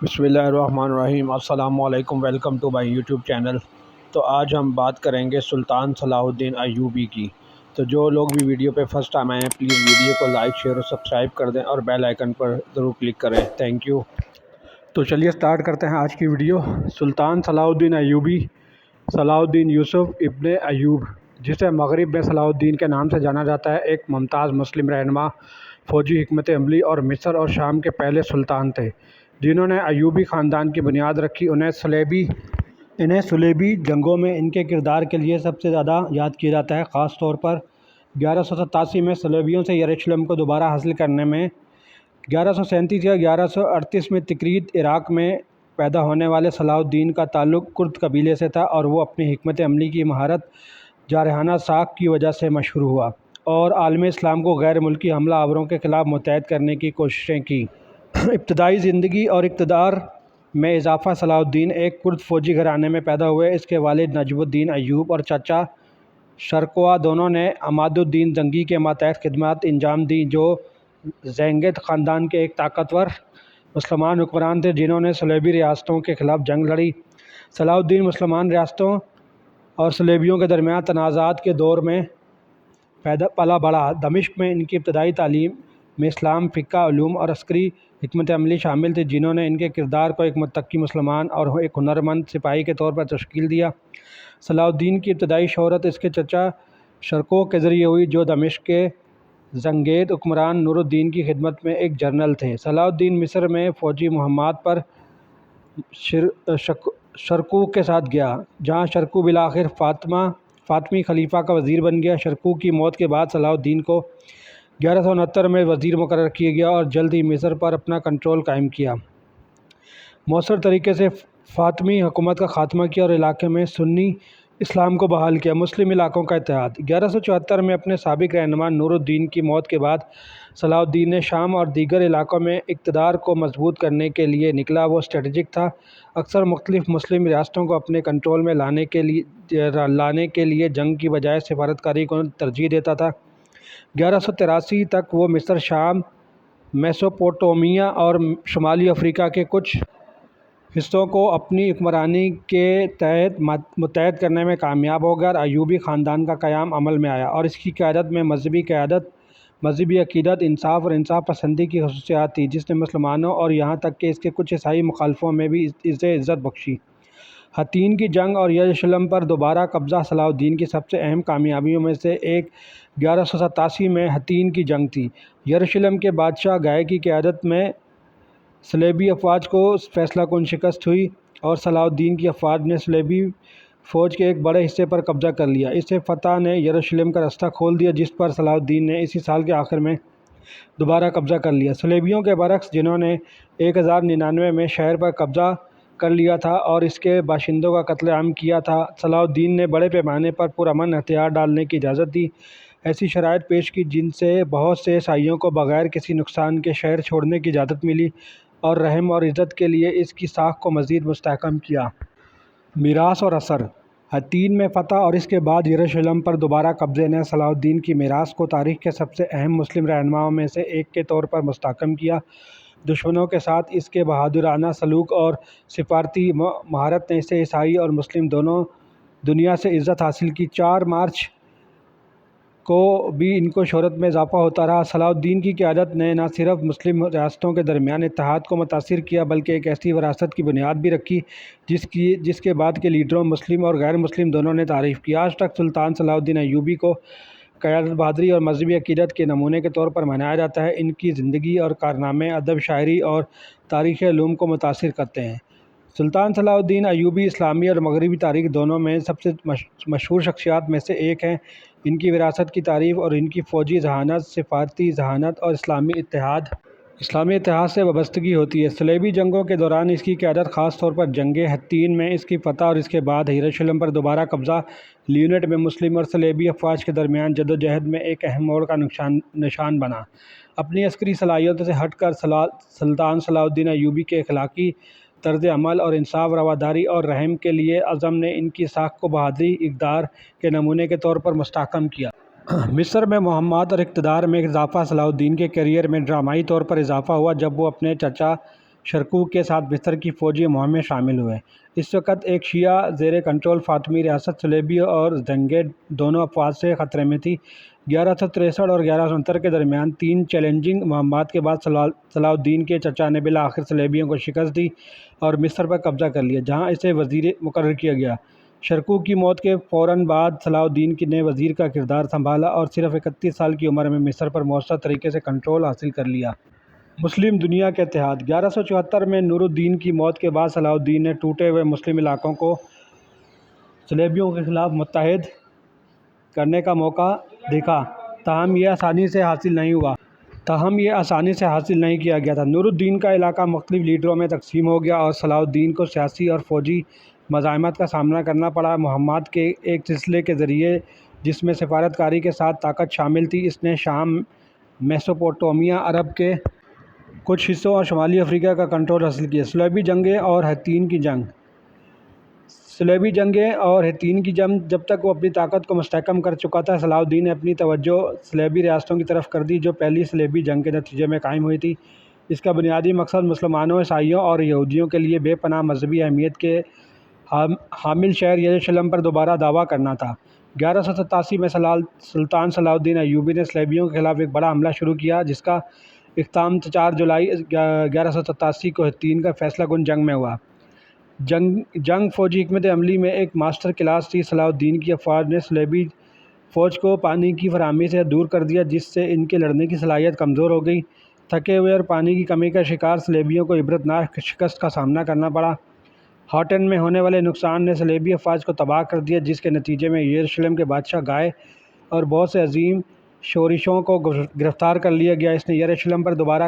بسم اللہ الرحمن الرحیم۔ السلام علیکم، welcome to my YouTube channel. تو آج ہم بات کریں گے سلطان صلاح الدین ایوبی کی۔ تو جو لوگ بھی ویڈیو پہ فرسٹ ٹائم آئے ہیں پلیز ویڈیو کو لائک شیئر اور سبسکرائب کر دیں اور بیل آئیکن پر ضرور کلک کریں، تھینک یو۔ تو چلیے سٹارٹ کرتے ہیں آج کی ویڈیو۔ سلطان صلاح الدین ایوبی صلاح الدین یوسف ابن ایوب، جسے مغرب میں صلاح الدین کے نام سے جانا جاتا ہے، ایک ممتاز مسلم رہنما، فوجی حکمت عملی اور مصر اور شام کے پہلے سلطان تھے جنہوں نے ایوبی خاندان کی بنیاد رکھی۔ انہیں صلیبی جنگوں میں ان کے کردار کے لیے سب سے زیادہ یاد کیا جاتا ہے، خاص طور پر 1187 میں صلیبیوں سے یروشلم کو دوبارہ حاصل کرنے میں۔ 1137 یا 1138 میں تکریت عراق میں پیدا ہونے والے صلاح الدین کا تعلق کرد قبیلے سے تھا اور وہ اپنی حکمت عملی کی مہارت، جارحانہ ساکھ کی وجہ سے مشہور ہوا اور عالم اسلام کو غیر ملکی حملہ آوروں کے خلاف متحد کرنے کی کوششیں کی۔ ابتدائی زندگی اور اقتدار میں اضافہ: صلاح الدین ایک کرد فوجی گھرانے میں پیدا ہوئے۔ اس کے والد نجم الدین ایوب اور چچا شرقوہ دونوں نے عماد الدین زنگی کے ماتحت خدمات انجام دیں، جو زنگیت خاندان کے ایک طاقتور مسلمان حکمران تھے جنہوں نے صلیبی ریاستوں کے خلاف جنگ لڑی۔ صلاح الدین مسلمان ریاستوں اور صلیبیوں کے درمیان تنازعات کے دور میں پلا بڑھا۔ دمشق میں ان کی ابتدائی تعلیم میں اسلام، فقہ، علوم اور عسکری حکمت عملی شامل تھی، جنہوں نے ان کے کردار کو ایک متقی مسلمان اور ایک ہنرمند سپاہی کے طور پر تشکیل دیا۔ صلاح الدین کی ابتدائی شہرت اس کے چچا شرقوہ کے ذریعے ہوئی، جو دمشق کے زنگیت حکمران نور الدین کی خدمت میں ایک جنرل تھے۔ صلاح الدین مصر میں فوجی مہمات پر شرقوہ کے ساتھ گیا، جہاں شرقوہ بالآخر فاطمی خلیفہ کا وزیر بن گیا۔ شرقوہ کی موت کے بعد صلاح الدین کو 1169 میں وزیر مقرر کیا گیا اور جلد ہی مصر پر اپنا کنٹرول قائم کیا۔ مؤثر طریقے سے فاطمی حکومت کا خاتمہ کیا اور علاقے میں سنی اسلام کو بحال کیا۔ مسلم علاقوں کا اتحاد: 1174 میں اپنے سابق رہنما نور الدین کی موت کے بعد صلاح الدین نے شام اور دیگر علاقوں میں اقتدار کو مضبوط کرنے کے لیے نکلا۔ وہ اسٹریٹجک تھا، اکثر مختلف مسلم ریاستوں کو اپنے کنٹرول میں لانے کے لیے جنگ کی بجائے سفارتکاری کو ترجیح دیتا تھا۔ 1183 تک وہ مصر، شام، میسوپوٹیمیا اور شمالی افریقہ کے کچھ حصوں کو اپنی حکمرانی کے تحت متحد کرنے میں کامیاب ہو گیا اور ایوبی خاندان کا قیام عمل میں آیا، اور اس کی قیادت میں مذہبی عقیدت، انصاف اور انصاف پسندی کی خصوصیات تھیں، جس نے مسلمانوں اور یہاں تک کہ اس کے کچھ عیسائی مخالفوں میں بھی اسے عزت بخشی۔ حطین کی جنگ اور یروشلم پر دوبارہ قبضہ: صلاح الدین کی سب سے اہم کامیابیوں میں سے ایک 1187 میں حطین کی جنگ تھی۔ یروشلم کے بادشاہ گائے کی قیادت میں صلیبی افواج کو فیصلہ کن شکست ہوئی اور صلاح الدین کی افواج نے صلیبی فوج کے ایک بڑے حصے پر قبضہ کر لیا۔ اس فتح نے یروشلم کا رستہ کھول دیا، جس پر صلاح الدین نے اسی سال کے آخر میں دوبارہ قبضہ کر لیا۔ صلیبیوں کے برعکس، جنہوں نے 1099 میں شہر پر قبضہ کر لیا تھا اور اس کے باشندوں کا قتل عام کیا تھا، صلاح الدین نے بڑے پیمانے پر پرامن ہتھیار ڈالنے کی اجازت دی، ایسی شرائط پیش کی جن سے بہت سے عیسائیوں کو بغیر کسی نقصان کے شہر چھوڑنے کی اجازت ملی، اور رحم اور عزت کے لیے اس کی ساکھ کو مزید مستحکم کیا۔ میراث اور اثر: حطین میں فتح اور اس کے بعد یروشلم پر دوبارہ قبضے نے صلاح الدین کی میراث کو تاریخ کے سب سے اہم مسلم رہنماؤں میں سے ایک کے طور پر مستحکم کیا۔ دشمنوں کے ساتھ اس کے بہادرانہ سلوک اور سفارتی مہارت نے اسے عیسائی اور مسلم دونوں دنیا سے عزت حاصل کی۔ 4 مارچ کو بھی ان کو شہرت میں اضافہ ہوتا رہا۔ صلاح الدین کی قیادت نے نہ صرف مسلم ریاستوں کے درمیان اتحاد کو متاثر کیا بلکہ ایک ایسی وراثت کی بنیاد بھی رکھی جس کے بعد کے لیڈروں، مسلم اور غیر مسلم دونوں نے تعریف کی۔ آج تک سلطان صلاح الدین ایوبی کو قیادت، بہادری اور مذہبی عقیدت کے نمونے کے طور پر منایا جاتا ہے۔ ان کی زندگی اور کارنامے ادب، شاعری اور تاریخ علوم کو متاثر کرتے ہیں۔ سلطان صلاح الدین ایوبی اسلامی اور مغربی تاریخ دونوں میں سب سے مشہور شخصیات میں سے ایک ہیں۔ ان کی وراثت کی تعریف اور ان کی فوجی ذہانت، سفارتی ذہانت اور اسلامی اتحاد سے وابستگی ہوتی ہے۔ صلیبی جنگوں کے دوران اس کی قیادت، خاص طور پر جنگ حطین میں اس کی فتح اور اس کے بعد یروشلم پر دوبارہ قبضہ، لیونٹ میں مسلم اور صلیبی افواج کے درمیان جدوجہد میں ایک اہم موڑ کا نشان بنا۔ اپنی عسکری صلاحیتوں سے ہٹ کر سلطان صلاح الدین ایوبی کے اخلاقی طرز عمل اور انصاف، رواداری اور رحم کے لیے عزم نے ان کی ساکھ کو بہادری، اقدار کے نمونے کے طور پر مستحکم کیا۔ مصر میں مہمات اور اقتدار میں اضافہ: صلاح الدین کے کیریئر میں ڈرامائی طور پر اضافہ ہوا جب وہ اپنے چچا شرکوک کے ساتھ مصر کی فوجی مہم میں شامل ہوئے۔ اس وقت ایک شیعہ زیر کنٹرول فاطمی ریاست صلیبی اور زنگیٹ دونوں افواج سے خطرے میں تھی۔ 1163 اور 1169 کے درمیان 3 چیلنجنگ مہمات کے بعد صلاح الدین کے چچا نے بالآخر صلیبیوں کو شکست دی اور مصر پر قبضہ کر لیا، جہاں اسے وزیر مقرر کیا گیا۔ شرکوک کی موت کے فوراً بعد صلاح الدین نے وزیر کا کردار سنبھالا اور صرف 31 سال کی عمر میں مصر پر مؤثر طریقے سے کنٹرول حاصل کر لیا۔ مسلم دنیا کا اتحاد۔ 1174 میں نور الدین کی موت کے بعد صلاح الدین نے ٹوٹے ہوئے مسلم علاقوں کو صلیبیوں کے خلاف متحد کرنے کا موقع دیکھا، تاہم یہ آسانی سے حاصل نہیں کیا گیا تھا۔ نور الدین کا علاقہ مختلف لیڈروں میں تقسیم ہو گیا اور صلاح الدین کو سیاسی اور فوجی مزاحمت کا سامنا کرنا پڑا۔ مہمات کے ایک سلسلے کے ذریعے، جس میں سفارت کاری کے ساتھ طاقت شامل تھی، اس نے شام، میسوپوٹیمیا، عرب کے کچھ حصوں اور شمالی افریقہ کا کنٹرول حاصل کیا۔ صلیبی جنگیں اور حطین کی جنگ۔ جب تک وہ اپنی طاقت کو مستحکم کر چکا تھا، صلاح الدین نے اپنی توجہ صلیبی ریاستوں کی طرف کر دی جو پہلی صلیبی جنگ کے نتیجے میں قائم ہوئی تھی۔ اس کا بنیادی مقصد مسلمانوں، عیسائیوں اور یہودیوں کے لیے بے پناہ مذہبی اہمیت کے حامل شہر یروشلم پر دوبارہ دعویٰ کرنا تھا۔ 1187 میں سلطان صلاح الدین ایوبی نے صلیبیوں کے خلاف ایک بڑا حملہ شروع کیا، جس کا اختتام 4 جولائی 1187 کو حطین کی فیصلہ کن جنگ میں ہوا۔ جنگ فوجی حکمت عملی میں ایک ماسٹر کلاس تھی۔ صلاح الدین کی افواج نے صلیبی فوج کو پانی کی فراہمی سے دور کر دیا، جس سے ان کے لڑنے کی صلاحیت کمزور ہو گئی۔ تھکے ہوئے اور پانی کی کمی کا شکار صلیبیوں کو عبرتناک شکست کا سامنا کرنا پڑا۔ ہاٹن میں ہونے والے نقصان نے صلیبی افواج کو تباہ کر دیا، جس کے نتیجے میں یروشلم کے بادشاہ گائے اور بہت سے عظیم شورشوں کو گرفتار کر لیا گیا۔ اس نے یروشلم پر دوبارہ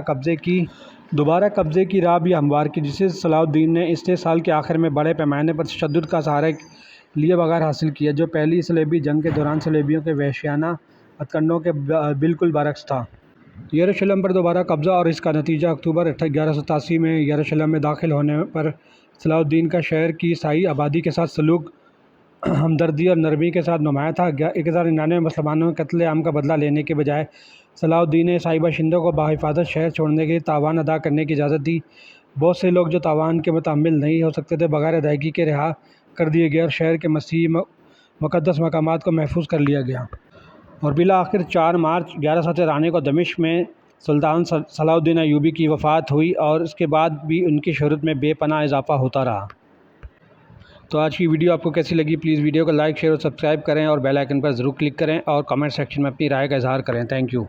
قبضے کی راہ بھی ہموار کی، جسے صلاح الدین نے اس سال کے آخر میں بڑے پیمانے پر تشدد کا سہارا لیے بغیر حاصل کیا، جو پہلی صلیبی جنگ کے دوران صلیبیوں کے وحشیانہ ہتھ کنڈوں کے بالکل برعکس تھا۔ یروشلم پر دوبارہ قبضہ اور اس کا نتیجہ اکتوبر 1187 میں یروشلم میں داخل ہونے پر صلاح الدین کا شہر کی عیسائی آبادی کے ساتھ سلوک ہمدردی اور نرمی کے ساتھ نمایاں تھا۔ 1099 مسلمانوں کے قتل عام کا بدلہ لینے کے بجائے صلاح الدین نے عیسائی باشندوں کو بحفاظت شہر چھوڑنے کے لیے تاوان ادا کرنے کی اجازت دی۔ بہت سے لوگ جو تاوان کے متحمل نہیں ہو سکتے تھے، بغیر ادائیگی کے رہا کر دیے گئے اور شہر کے مسیحی مقدس مقامات کو محفوظ کر لیا گیا۔ اور بالآخر 4 مارچ 1193 کو دمشق میں سلطان صلاح الدین ایوبی کی وفات ہوئی اور اس کے بعد بھی ان کی شہرت میں بے پناہ اضافہ ہوتا رہا۔ تو آج کی ویڈیو آپ کو کیسی لگی؟ پلیز ویڈیو کو لائک، شیئر اور سبسکرائب کریں اور بیل آئکن پر ضرور کلک کریں اور کمنٹ سیکشن میں اپنی رائے کا اظہار کریں۔ Thank you.